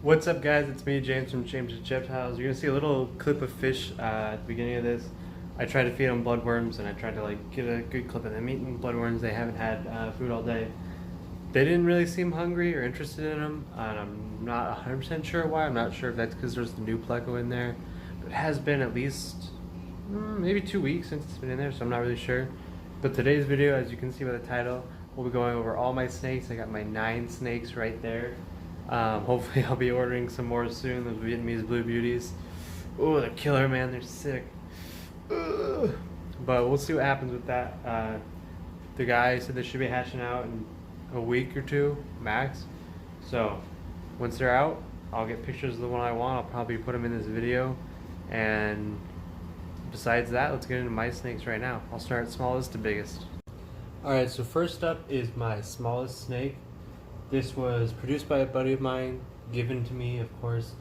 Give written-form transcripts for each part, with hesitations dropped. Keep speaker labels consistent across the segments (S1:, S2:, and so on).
S1: What's up, guys? It's me, James from James' Reptiles. You're gonna see a little clip of fish at the beginning of this. I tried to feed them bloodworms, and I tried to get a good clip of them eating bloodworms. They haven't had food all day. They didn't really seem hungry or interested in them, and I'm not 100% sure why. I'm not sure if that's because there's the new pleco in there, but it has been at least maybe 2 weeks since it's been in there, so I'm not really sure. But today's video, as you can see by the title, we'll be going over all my snakes. I got my 9 snakes right there. Hopefully I'll be ordering some more soon, those Vietnamese blue beauties. Oh, they're killer, man, they're sick. Ugh. But we'll see what happens with that. The guy said they should be hatching out in a week or two, max. So, once they're out, I'll get pictures of the one I want. I'll probably put them in this video. And besides that, let's get into my snakes right now. I'll start smallest to biggest. Alright, so first up is my smallest snake. This was produced by a buddy of mine, given to me, of course.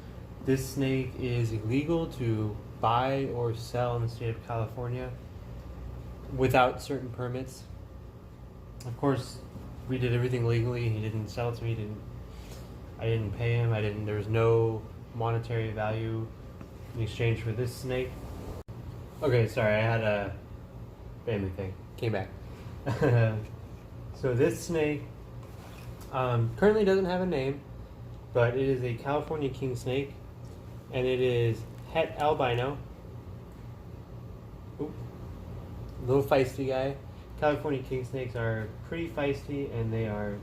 S1: This snake is illegal to buy or sell in the state of California without certain permits. Of course, we did everything legally. He didn't sell it to me. I didn't pay him. There was no monetary value in exchange for this snake. Okay, sorry, I had a family thing. Came back. So this snake currently doesn't have a name, but it is a California king snake, and it is het albino. Oop. Little feisty guy. California king snakes are pretty feisty, and they are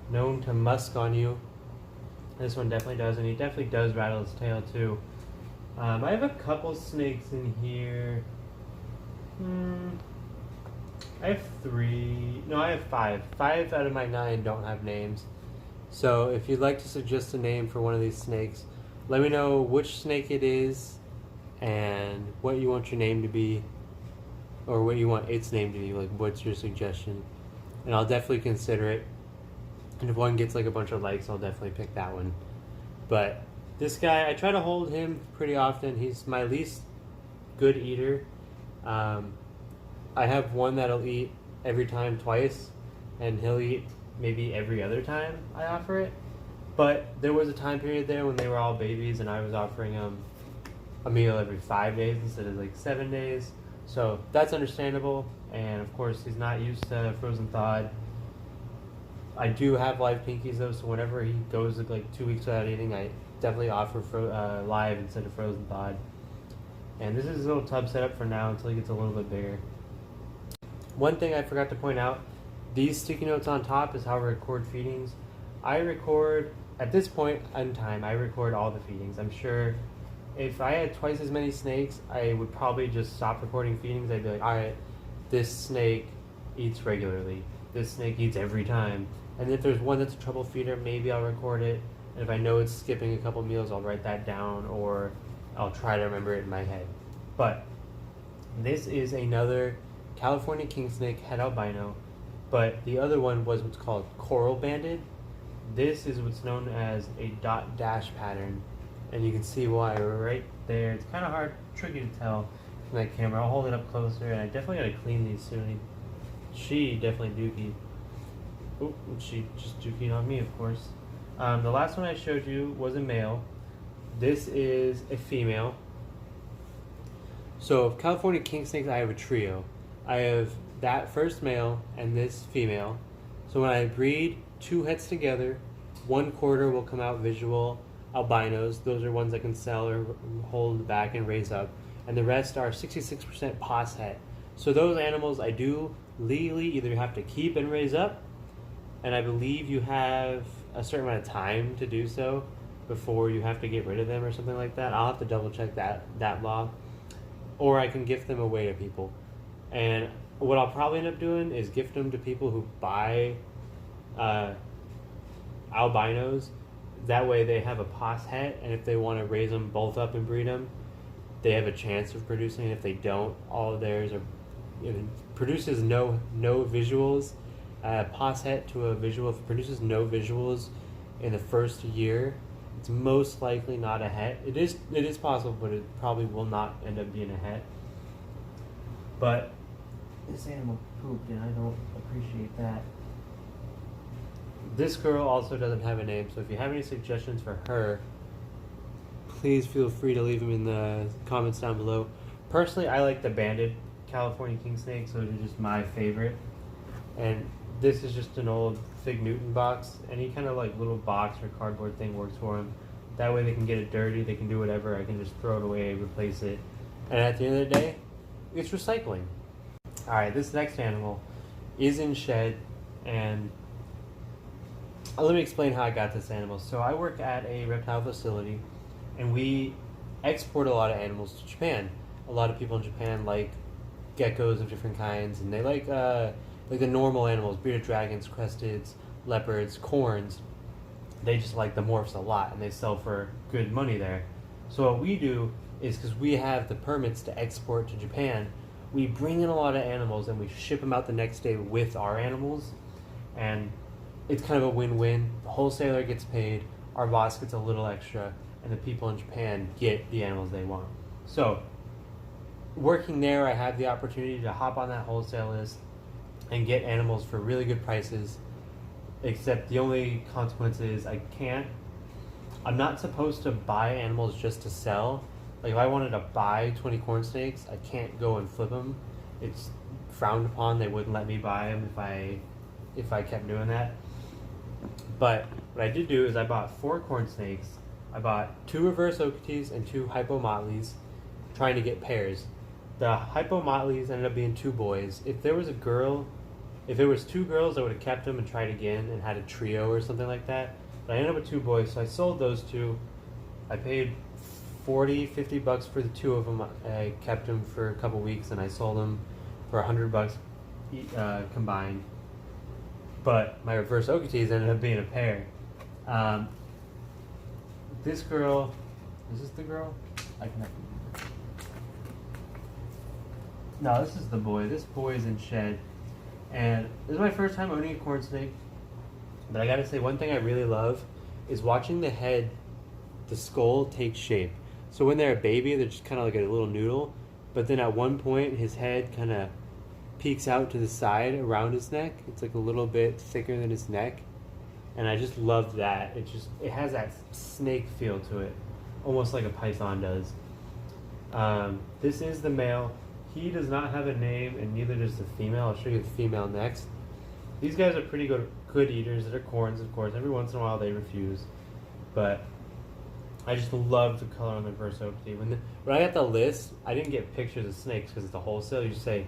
S1: known to musk on you. This one definitely does, and he definitely does rattle his tail too. I have a couple snakes in here. I have 3. No, I have 5. 5 out of my 9 don't have names. So if you'd like to suggest a name for one of these snakes, let me know which snake it is and what you want your name to be, or what you want its name to be. Like, what's your suggestion? And I'll definitely consider it. And if one gets like a bunch of likes, I'll definitely pick that one. But this guy, I try to hold him pretty often. He's my least good eater. I have one that'll eat every time twice, and he'll eat maybe every other time I offer it. But there was a time period there when they were all babies, and I was offering them a meal every 5 days instead of like 7 days. So that's understandable, and of course he's not used to frozen thawed. I do have live pinkies though, so whenever he goes like 2 weeks without eating, I definitely offer live instead of frozen thawed. And this is his little tub setup for now until he gets a little bit bigger. One thing I forgot to point out, these sticky notes on top is how I record feedings. I record, at this point in time, I record all the feedings. I'm sure if I had twice as many snakes, I would probably just stop recording feedings. I'd be like, alright, this snake eats regularly. This snake eats every time. And if there's one that's a trouble feeder, maybe I'll record it. And if I know it's skipping a couple meals, I'll write that down, or I'll try to remember it in my head. But this is another California king snake, het albino, but the other one was what's called coral banded. This is what's known as a dot dash pattern, and you can see why right there. It's kind of hard, tricky to tell from that camera. I'll hold it up closer, and I definitely gotta clean these soon. She definitely dookied. Oop, she just dookied on me, of course. The last one I showed you was a male. This is a female. So California king snakes, I have a trio. I have that first male and this female. So when I breed 2 hets together, 1/4 will come out visual albinos. Those are ones that can sell or hold back and raise up. And the rest are 66% pos het. So those animals I do legally either have to keep and raise up, and I believe you have a certain amount of time to do so before you have to get rid of them or something like that. I'll have to double check that law. Or I can gift them away to people. And what I'll probably end up doing is gift them to people who buy albinos. That way they have a pos het, and if they want to raise them both up and breed them, they have a chance of producing. If they don't, all of theirs are, it produces no visuals. Pos het to a visual, if it produces no visuals in the first year, it's most likely not a het. It is possible, but it probably will not end up being a het. But this animal pooped, and I don't appreciate that. This girl also doesn't have a name, so if you have any suggestions for her, please feel free to leave them in the comments down below. Personally, I like the banded California king snakes, so they're just my favorite. And this is just an old Fig Newton box. Any kind of like little box or cardboard thing works for them. That way they can get it dirty, they can do whatever, I can just throw it away, replace it. And at the end of the day, it's recycling. Alright, this next animal is in shed, and let me explain how I got this animal. So I work at a reptile facility, and we export a lot of animals to Japan. A lot of people in Japan like geckos of different kinds, and they like the normal animals, bearded dragons, cresteds, leopards, corns. They just like the morphs a lot, and they sell for good money there. So what we do is, because we have the permits to export to Japan, we bring in a lot of animals and we ship them out the next day with our animals, and it's kind of a win-win. The wholesaler gets paid, our boss gets a little extra, and the people in Japan get the animals they want. So working there, I had the opportunity to hop on that wholesale list and get animals for really good prices, except the only consequence is I'm not supposed to buy animals just to sell. Like if I wanted to buy 20 corn snakes, I can't go and flip them. It's frowned upon. They wouldn't let me buy them if I kept doing that. But what I did do is I bought 4 corn snakes. I bought 2 reverse Okeetees and 2 hypomotleys, trying to get pairs. The hypomotleys ended up being 2 boys. If it was 2 girls, I would have kept them and tried again and had a trio or something like that. But I ended up with 2 boys, so I sold those 2. I paid $40-50 for the 2 of them. I kept them for a couple weeks, and I sold them for $100 combined. But my reverse Okeetees ended up being a pair. This girl, is this the girl? I can. No, this is the boy. This boy is in shed, and this is my first time owning a corn snake. But I gotta say, one thing I really love is watching the head, the skull take shape. So when they're a baby, they're just kind of like a little noodle, but then at one point, his head kind of peeks out to the side around his neck. It's like a little bit thicker than his neck, and I just love that. It has that snake feel to it, almost like a python does. This is the male. He does not have a name, and neither does the female. I'll show you the female next. These guys are pretty good eaters. They're corns, of course. Every once in a while they refuse, but I just love the color on the reverse Okeetee. When I got the list, I didn't get pictures of snakes because it's a wholesale. You just say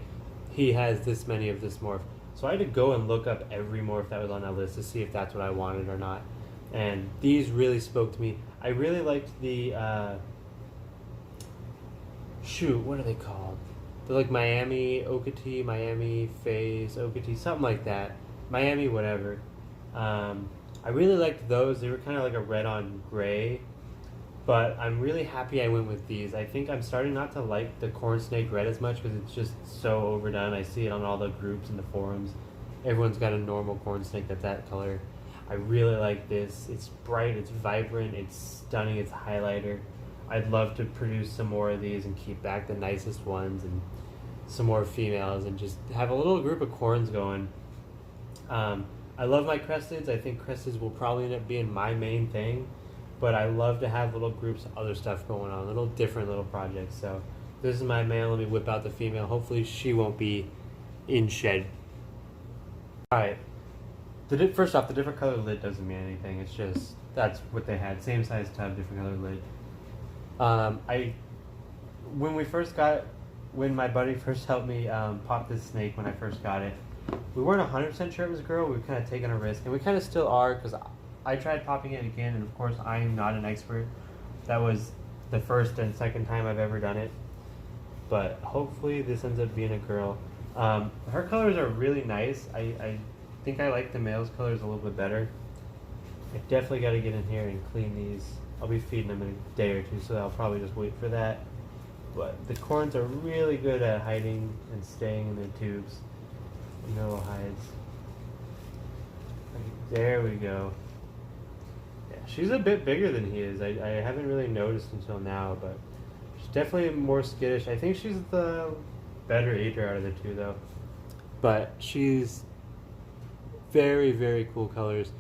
S1: he has this many of this morph. So I had to go and look up every morph that was on that list to see if that's what I wanted or not. And these really spoke to me. I really liked the what are they called? They're like Miami Okeetee, Miami Phase Okeetee, something like that. Miami whatever. I really liked those. They were kind of like a red on gray. But I'm really happy I went with these. I think I'm starting not to like the corn snake red as much because it's just so overdone. I see it on all the groups and the forums. Everyone's got a normal corn snake that's that color. I really like this. It's bright, it's vibrant, it's stunning, it's a highlighter. I'd love to produce some more of these and keep back the nicest ones and some more females and just have a little group of corns going. I love my cresteds. I think cresteds will probably end up being my main thing. But I love to have little groups of other stuff going on, little different little projects. So this is my male. Let me whip out the female. Hopefully she won't be in shed. Alright. First off, the different color lid doesn't mean anything. It's just, that's what they had. Same size tub, different color lid. When my buddy first helped me pop this snake when I first got it, we weren't 100% sure it was a girl. We were kind of taking a risk. And we kind of still are, because I tried popping it again, and of course I am not an expert. That was the first and second time I've ever done it. But hopefully this ends up being a girl. Her colors are really nice. I think I like the male's colors a little bit better. I definitely got to get in here and clean these. I'll be feeding them in a day or two, so I'll probably just wait for that. But the corns are really good at hiding and staying in their tubes. No hides. There we go. She's a bit bigger than he is. I haven't really noticed until now, but she's definitely more skittish. I think she's the better eater out of the two, though. But she's very, very cool colors.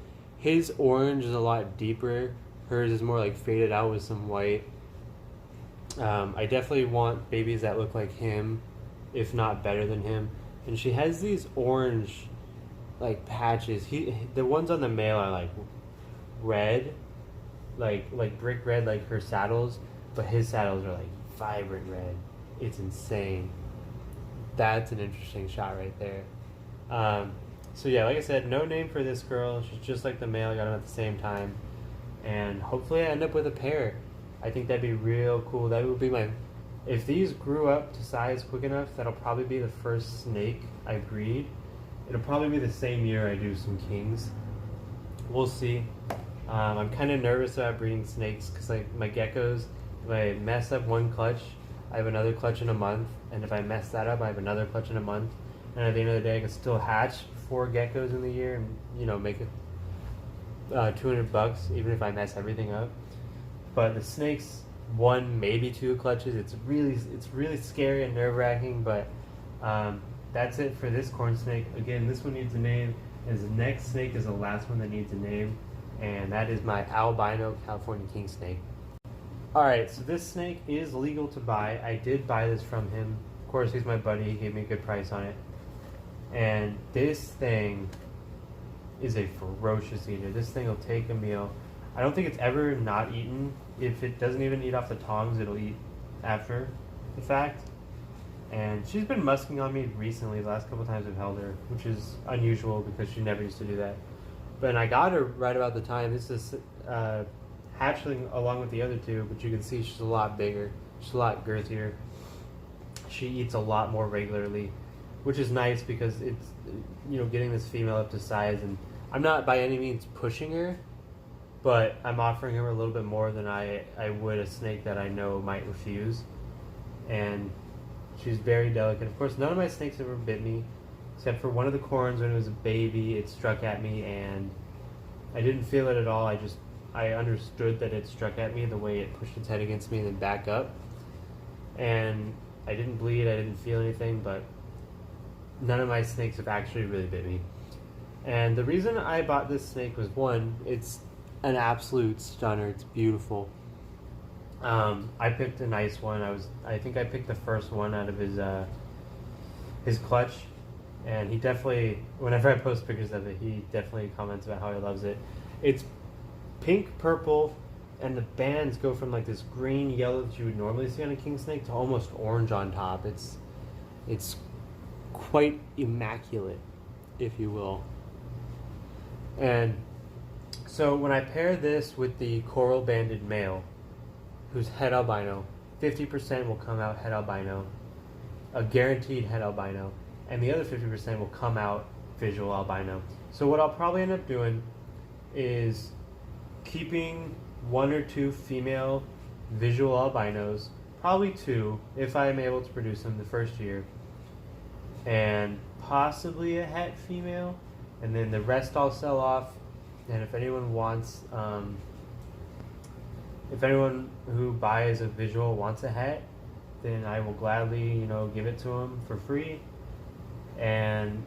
S1: His orange is a lot deeper. Hers is more like faded out with some white. I definitely want babies that look like him, if not better than him. And she has these orange, like patches. The ones on the male are like red, like brick red, like her saddles. But his saddles are like vibrant red. It's insane. That's an interesting shot right there. So yeah, like I said, no name for this girl. She's just like the male. I got them at the same time, and hopefully I end up with a pair. I think that'd be real cool. That would be my. If these grew up to size quick enough, that'll probably be the first snake I breed. It'll probably be the same year I do some kings. We'll see. I'm kind of nervous about breeding snakes because like my geckos, if I mess up one clutch, I have another clutch in a month, and if I mess that up, I have another clutch in a month. And at the end of the day, I can still hatch 4 geckos in the year and make it $200 even if I mess everything up. But the snakes, 1 maybe 2 clutches. It's really scary and nerve wracking. But that's it for this corn snake. Again, this one needs a name. And the next snake is the last one that needs a name, and that is my albino California king snake. All right, so this snake is legal to buy. I did buy this from him. Of course, he's my buddy. He gave me a good price on it. And this thing is a ferocious eater. This thing will take a meal. I don't think it's ever not eaten. If it doesn't even eat off the tongs, it'll eat after the fact. And she's been musking on me recently, the last couple times I've held her, which is unusual because she never used to do that. But I got her right about the time. This is hatchling along with the other 2, but you can see she's a lot bigger. She's a lot girthier. She eats a lot more regularly, which is nice because it's, getting this female up to size. And I'm not by any means pushing her, but I'm offering her a little bit more than I would a snake that I know might refuse. And she's very delicate. Of course, none of my snakes ever bit me, except for one of the corns when it was a baby. It struck at me, and I didn't feel it at all. I understood that it struck at me the way it pushed its head against me and then back up. And I didn't bleed. I didn't feel anything, but none of my snakes have actually really bit me. And the reason I bought this snake was, 1, it's an absolute stunner. It's beautiful. I picked a nice one. I think I picked the first one out of his clutch, and he definitely, whenever I post pictures of it, he definitely comments about how he loves it. It's pink, purple, and the bands go from like this green yellow that you would normally see on a king snake to almost orange on top. It's quite immaculate, if you will. And so when I pair this with the coral banded male, who's het albino, 50% will come out het albino, a guaranteed het albino, and the other 50% will come out visual albino. So what I'll probably end up doing is keeping 1 or 2 female visual albinos, probably 2 if I am able to produce them the first year, and possibly a het female, and then the rest I'll sell off. And if anyone wants, if anyone who buys a visual wants a het, then I will gladly, give it to them for free. And,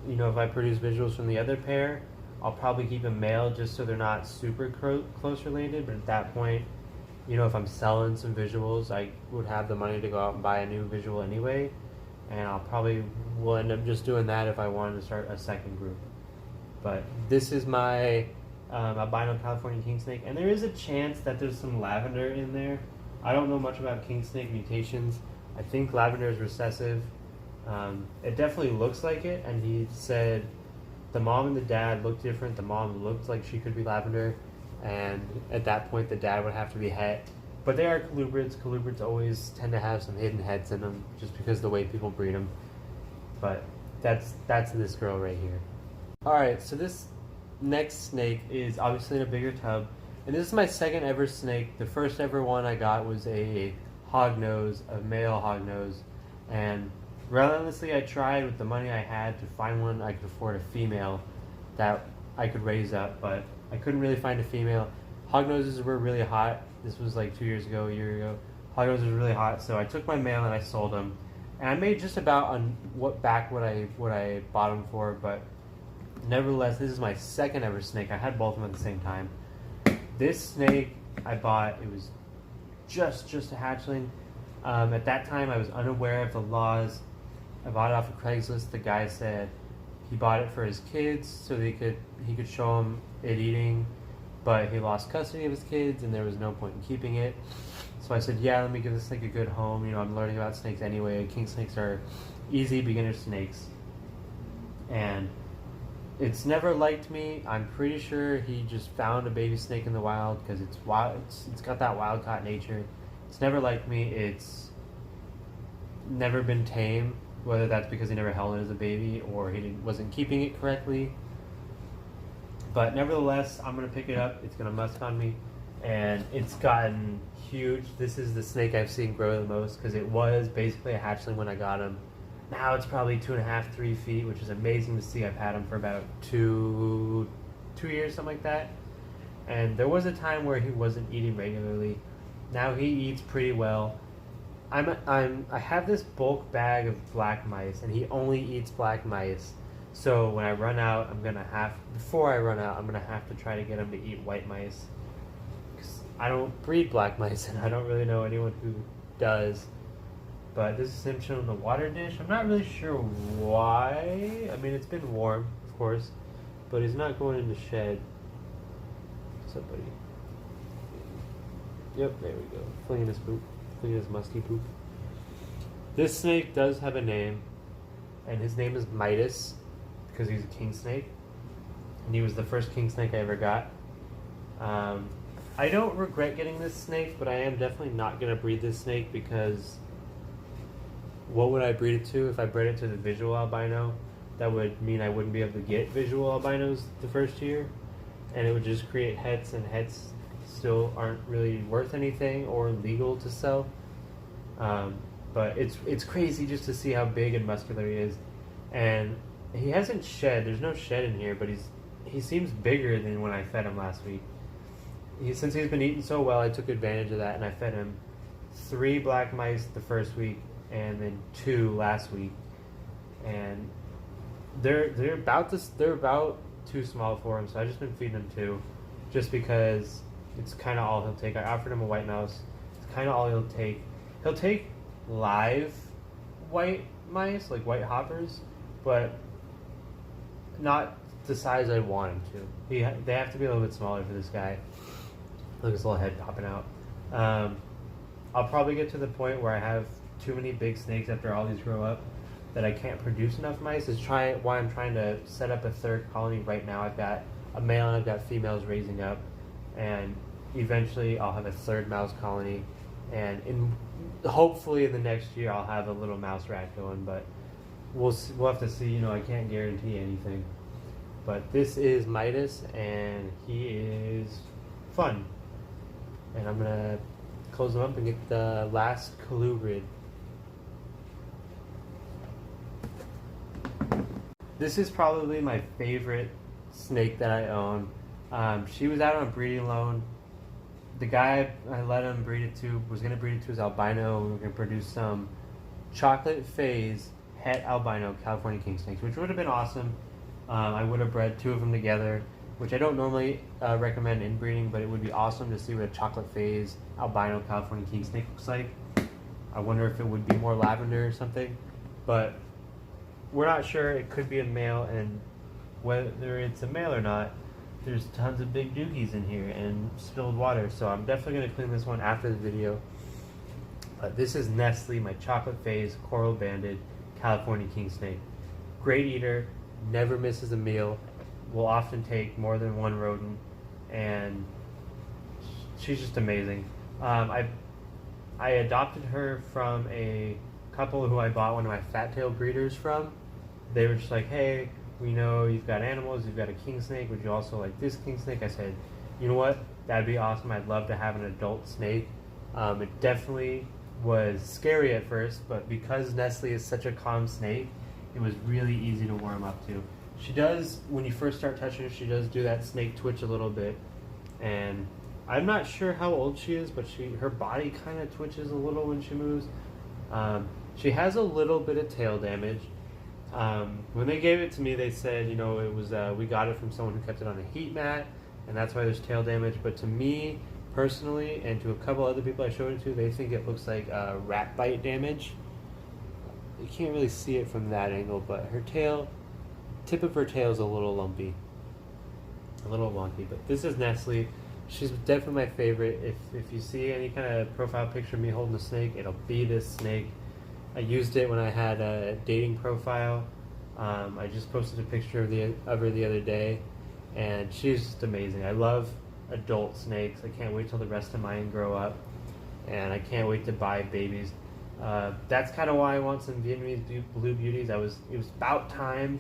S1: if I produce visuals from the other pair, I'll probably keep a male just so they're not super close related. But at that point, if I'm selling some visuals, I would have the money to go out and buy a new visual anyway. And I'll probably will end up just doing that if I wanted to start a second group. But this is my albino California king snake, and there is a chance that there's some lavender in there. I don't know much about king snake mutations. I think lavender is recessive. It definitely looks like it, and he said the mom and the dad looked different. The mom looked like she could be lavender, and at that point the dad would have to be het. But they are colubrids. Colubrids always tend to have some hidden heads in them just because of the way people breed them. But that's this girl right here. Alright, so this next snake is obviously in a bigger tub, and this is my second ever snake. The first ever one I got was a hognose, a male hognose, and relentlessly I tried with the money I had to find one I could afford a female that I could raise up, but I couldn't really find a female. Hognoses were really hot. This was like 2 years ago, a year ago. Hognoses were really hot, so I took my male and I sold him, and I made just about on what I bought him for, but Nevertheless, this is my second ever snake. I had both of them at the same time. This snake I bought, it was just a hatchling. At that time, I was unaware of the laws. I bought it off of Craigslist. The guy said he bought it for his kids so he could show them it eating, but he lost custody of his kids and there was no point in keeping it. So I said, yeah, let me give this snake a good home. You know, I'm learning about snakes anyway. King snakes are easy beginner snakes. And it's never liked me. I'm pretty sure he just found a baby snake in the wild because it's wild. It's got that wild caught nature. It's never liked me. It's never been tame, whether that's because he never held it as a baby or he wasn't keeping it correctly. But nevertheless, I'm going to pick it up. It's going to musk on me. And it's gotten huge. This is the snake I've seen grow the most because it was basically a hatchling when I got him. Now it's probably 2.5, 3 feet, which is amazing to see. I've had him for about two years, something like that. And there was a time where he wasn't eating regularly. Now he eats pretty well. I have this bulk bag of black mice, and he only eats black mice. So when I run out, before I run out, I'm gonna have to try to get him to eat white mice. 'Cause I don't breed black mice, and I don't really know anyone who does. But this is him chilling in the water dish. I'm not really sure why. I mean, it's been warm, of course, but he's not going in the shed. What's up, buddy? Yep, there we go. Flinging his poop. Flinging his musky poop. This snake does have a name, and his name is Midas, because he's a king snake. And he was the first king snake I ever got. I don't regret getting this snake, but I am definitely not going to breed this snake because what would I breed it to? If I bred it to the visual albino, that would mean I wouldn't be able to get visual albinos the first year, and it would just create hets, and hets still aren't really worth anything or legal to sell. But it's crazy just to see how big and muscular he is, and he hasn't shed. There's no shed in here, but he seems bigger than when I fed him last week. Since he's been eating so well, I took advantage of that, and I fed him 3 black mice the first week, and then 2 last week, and they're about too small for him. So I've just been feeding him 2, just because it's kind of all he'll take. I offered him a white mouse. It's kind of all he'll take. He'll take live white mice, like white hoppers, but not the size I want him to. They have to be a little bit smaller for this guy. Look at his little head popping out. I'll probably get to the point where I have too many big snakes after all these grow up that I can't produce enough mice. Is why I'm trying to set up a 3rd colony right now. I've got a male and I've got females raising up, and eventually I'll have a 3rd mouse colony, and hopefully in the next year I'll have a little mouse rat going, but we'll have to see. I can't guarantee anything. But this is Midas, and he is fun. And I'm gonna close him up and get the last colubrid. This is probably my favorite snake that I own. She was out on a breeding loan. The guy I let him breed it to was going to breed it to his albino. We were going to produce some chocolate phase het albino California king snakes, which would have been awesome. I would have bred 2 of them together, which I don't normally recommend inbreeding, but it would be awesome to see what a chocolate phase albino California king snake looks like. I wonder if it would be more lavender or something, but we're not sure. It could be a male, and whether it's a male or not, there's tons of big doogies in here and spilled water, so I'm definitely going to clean this one after the video. This is Nestle, my chocolate phase coral banded California king snake. Great eater, never misses a meal, will often take more than 1 rodent, and she's just amazing. I adopted her from a couple who I bought one of my fat tail breeders from. They were just like, hey, we know you've got animals, you've got a king snake, would you also like this king snake? I said, you know what, that'd be awesome. I'd love to have an adult snake. It definitely was scary at first, but because Nestle is such a calm snake, it was really easy to warm up to. She does, when you first start touching her, she does do that snake twitch a little bit, and I'm not sure how old she is, but her body kind of twitches a little when she moves. She has a little bit of tail damage, When they gave it to me, they said, you know, it was we got it from someone who kept it on a heat mat, and that's why there's tail damage. But to me, personally, and to a couple other people I showed it to, they think it looks like rat bite damage. You can't really see it from that angle, but her tail, tip of her tail is a little lumpy, a little wonky. But this is Nestle. She's definitely my favorite. If you see any kind of profile picture of me holding a snake, it'll be this snake. I used it when I had a dating profile. I just posted a picture of her the other day, and she's just amazing. I love adult snakes. I can't wait till the rest of mine grow up, and I can't wait to buy babies. That's kind of why I want some Vietnamese blue beauties. It was about time.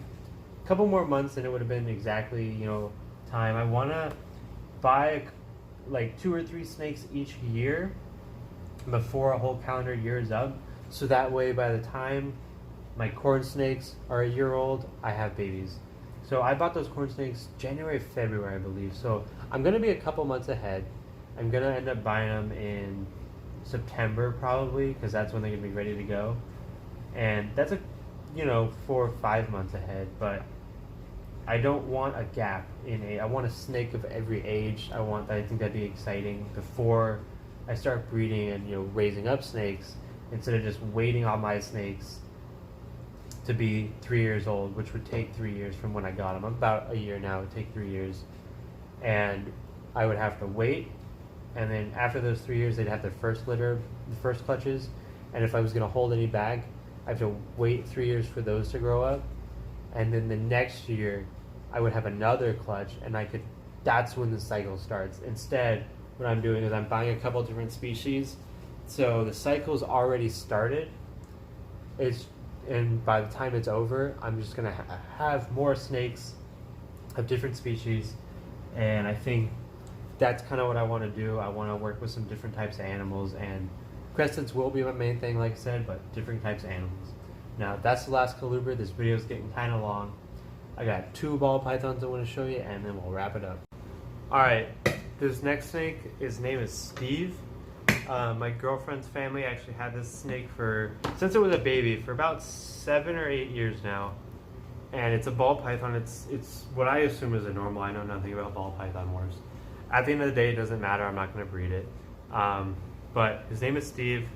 S1: A couple more months and it would have been exactly, you know, time. I want to buy like 2 or 3 snakes each year before a whole calendar year is up, so that way by the time my corn snakes are a year old, I have babies. So I bought those corn snakes January, February, I believe. So I'm going to be a couple months ahead. I'm going to end up buying them in September probably, because that's when they're going to be ready to go. And that's 4 or 5 months ahead, but I don't want a gap I want a snake of every age. I think that'd be exciting before I start breeding and raising up snakes, instead of just waiting on my snakes to be 3 years old, which would take 3 years from when I got them. I'm about a year now. It would take 3 years, and I would have to wait. And then after those 3 years, they'd have their first litter, the first clutches. And if I was going to hold any back, I have to wait 3 years for those to grow up. And then the next year, I would have another clutch, and that's when the cycle starts. Instead, what I'm doing is I'm buying a couple different species. So the cycle's already started. And by the time it's over, I'm just going to have more snakes of different species. And I think that's kind of what I want to do. I want to work with some different types of animals, and crescents will be my main thing, like I said, but different types of animals. Now, that's the last colubrid. This video is getting kind of long. I got 2 ball pythons I want to show you, and then we'll wrap it up. Alright, this next snake, his name is Steve. My girlfriend's family actually had this snake since it was a baby, for about 7 or 8 years now. And it's a ball python. It's what I assume is a normal. I know nothing about ball python wars. At the end of the day, it doesn't matter. I'm not going to breed it. But his name is Steve.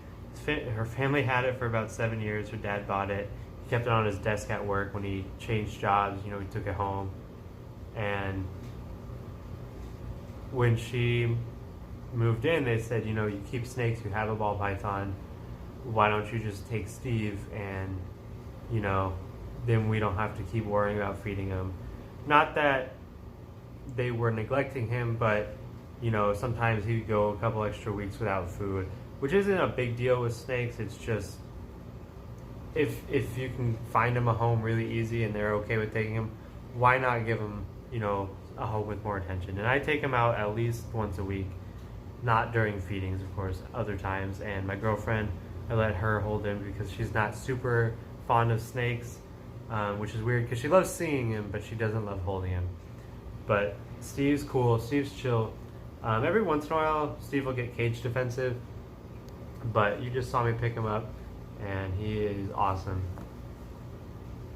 S1: Her family had it for about 7 years. Her dad bought it. He kept it on his desk at work. When he changed jobs, he took it home. And when she moved in, they said, you keep snakes, you have a ball python. Why don't you just take Steve, and, then we don't have to keep worrying about feeding him. Not that they were neglecting him, but sometimes he'd go a couple extra weeks without food, which isn't a big deal with snakes. It's just if you can find him a home really easy and they're okay with taking him, why not give him a home with more attention? And I take him out at least once a week, not during feedings, of course, other times. And my girlfriend, I let her hold him because she's not super fond of snakes, which is weird because she loves seeing him, but she doesn't love holding him. But Steve's cool. Steve's chill. Every once in a while, Steve will get cage defensive, but you just saw me pick him up, and he is awesome.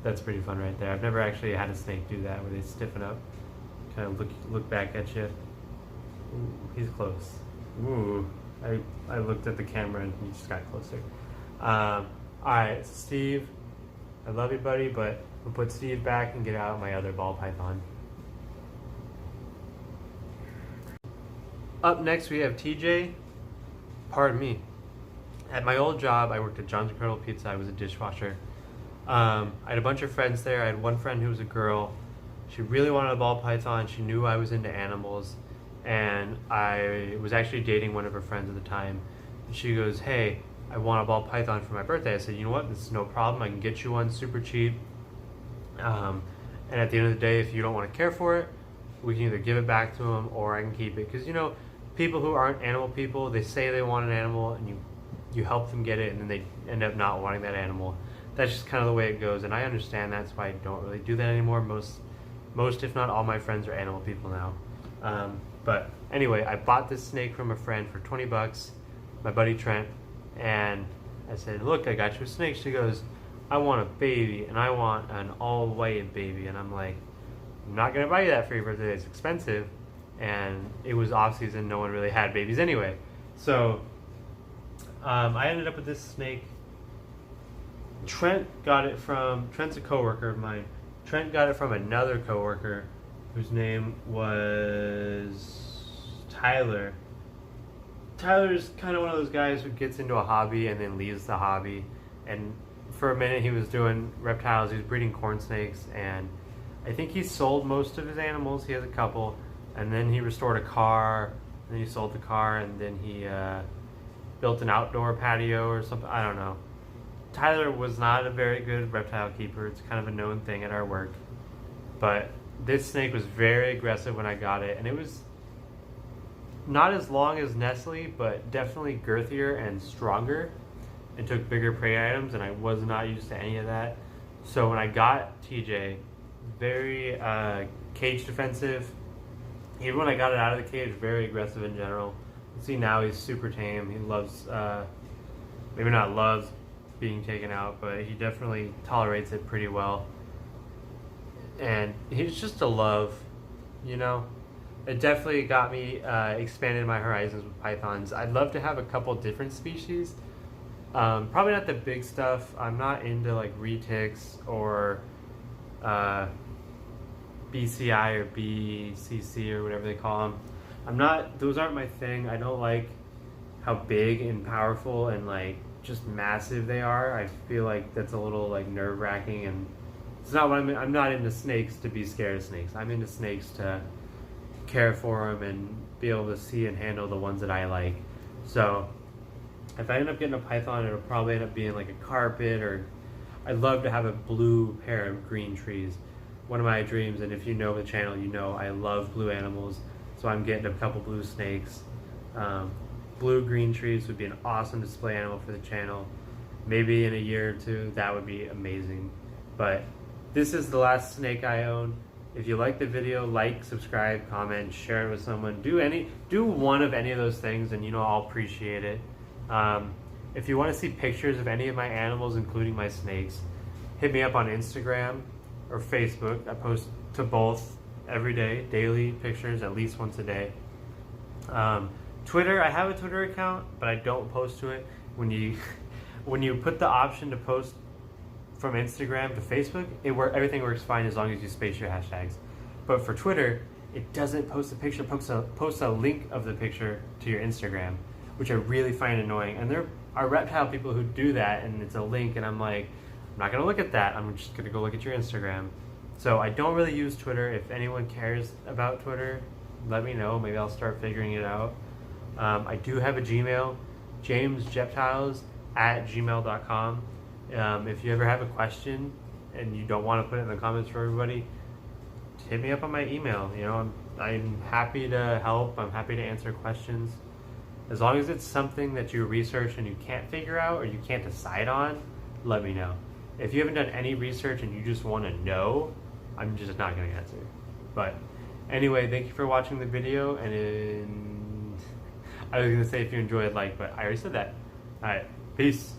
S1: That's pretty fun right there. I've never actually had a snake do that, where they stiffen up, kind of look back at you. Ooh, he's close. Ooh, I looked at the camera and he just got closer. Alright, Steve, I love you, buddy, but we'll put Steve back and get out my other ball python. Up next, we have TJ. Pardon me. At my old job, I worked at John's Incredible Pizza. I was a dishwasher. I had a bunch of friends there. I had one friend who was a girl. She really wanted a ball python. She knew I was into animals. And I was actually dating one of her friends at the time. And she goes, hey, I want a ball python for my birthday. I said, you know what? This is no problem. I can get you one super cheap. And at the end of the day, if you don't want to care for it, we can either give it back to them or I can keep it. Because, people who aren't animal people, they say they want an animal and you help them get it, and then they end up not wanting that animal. That's just kind of the way it goes, and I understand. That's why I don't really do that anymore. Most if not all my friends are animal people now. But anyway, I bought this snake from a friend for 20 bucks, my buddy Trent, and I said, look, I got you a snake. She goes, I want a baby, and I want an all-white baby. And I'm like, I'm not going to buy you that for your birthday. It's expensive. And it was off-season. No one really had babies anyway. So I ended up with this snake. Trent's a coworker of mine. Trent got it from another coworker whose name was Tyler. Tyler's kind of one of those guys who gets into a hobby and then leaves the hobby. And for a minute he was doing reptiles. He was breeding corn snakes, and I think he sold most of his animals. He has a couple, and then he restored a car, and then he sold the car, and then he built an outdoor patio or something. I don't know. Tyler was not a very good reptile keeper. It's kind of a known thing at our work. But this snake was very aggressive when I got it, and it was not as long as Nestle, but definitely girthier and stronger, and took bigger prey items, and I was not used to any of that. So when I got TJ, very cage defensive. Even when I got it out of the cage, very aggressive in general. You see now he's super tame. He loves, maybe not loves being taken out, but he definitely tolerates it pretty well. And he's just a love, you know? It definitely got me expanded my horizons with pythons. I'd love to have a couple different species. Probably not the big stuff. I'm not into like retics or BCI or BCC or whatever they call them. Those aren't my thing. I don't like how big and powerful and like just massive they are. I feel like that's a little like nerve-wracking, and it's not what I'm not into snakes to be scared of snakes. I'm into snakes to care for them and be able to see and handle the ones that I like. So if I end up getting a python, it'll probably end up being like a carpet, or I'd love to have a blue pair of green trees. One of my dreams, and if you know the channel, you know I love blue animals, so I'm getting a couple blue snakes. Blue green trees would be an awesome display animal for the channel. Maybe in a year or two, that would be amazing. But this is the last snake I own. If you like the video, like, subscribe, comment, share it with someone. Do one of any of those things, and you know I'll appreciate it. If you want to see pictures of any of my animals, including my snakes, hit me up on Instagram or Facebook. I post to both every day, daily pictures, at least once a day. Twitter, I have a Twitter account, but I don't post to it. When you put the option to post from Instagram to Facebook, everything works fine as long as you space your hashtags. But for Twitter, it doesn't post a picture, posts a link of the picture to your Instagram, which I really find annoying. And there are reptile people who do that, and it's a link, and I'm like, I'm not gonna look at that. I'm just gonna go look at your Instagram. So I don't really use Twitter. If anyone cares about Twitter, let me know. Maybe I'll start figuring it out. I do have a Gmail, jamesjeptiles@gmail.com. If you ever have a question and you don't want to put it in the comments for everybody, hit me up on my email. You know, I'm happy to help. I'm happy to answer questions. As long as it's something that you research and you can't figure out or you can't decide on, let me know. If you haven't done any research and you just want to know, I'm just not going to answer. But anyway, thank you for watching the video, and I was going to say if you enjoyed, like, but I already said that. Alright, peace.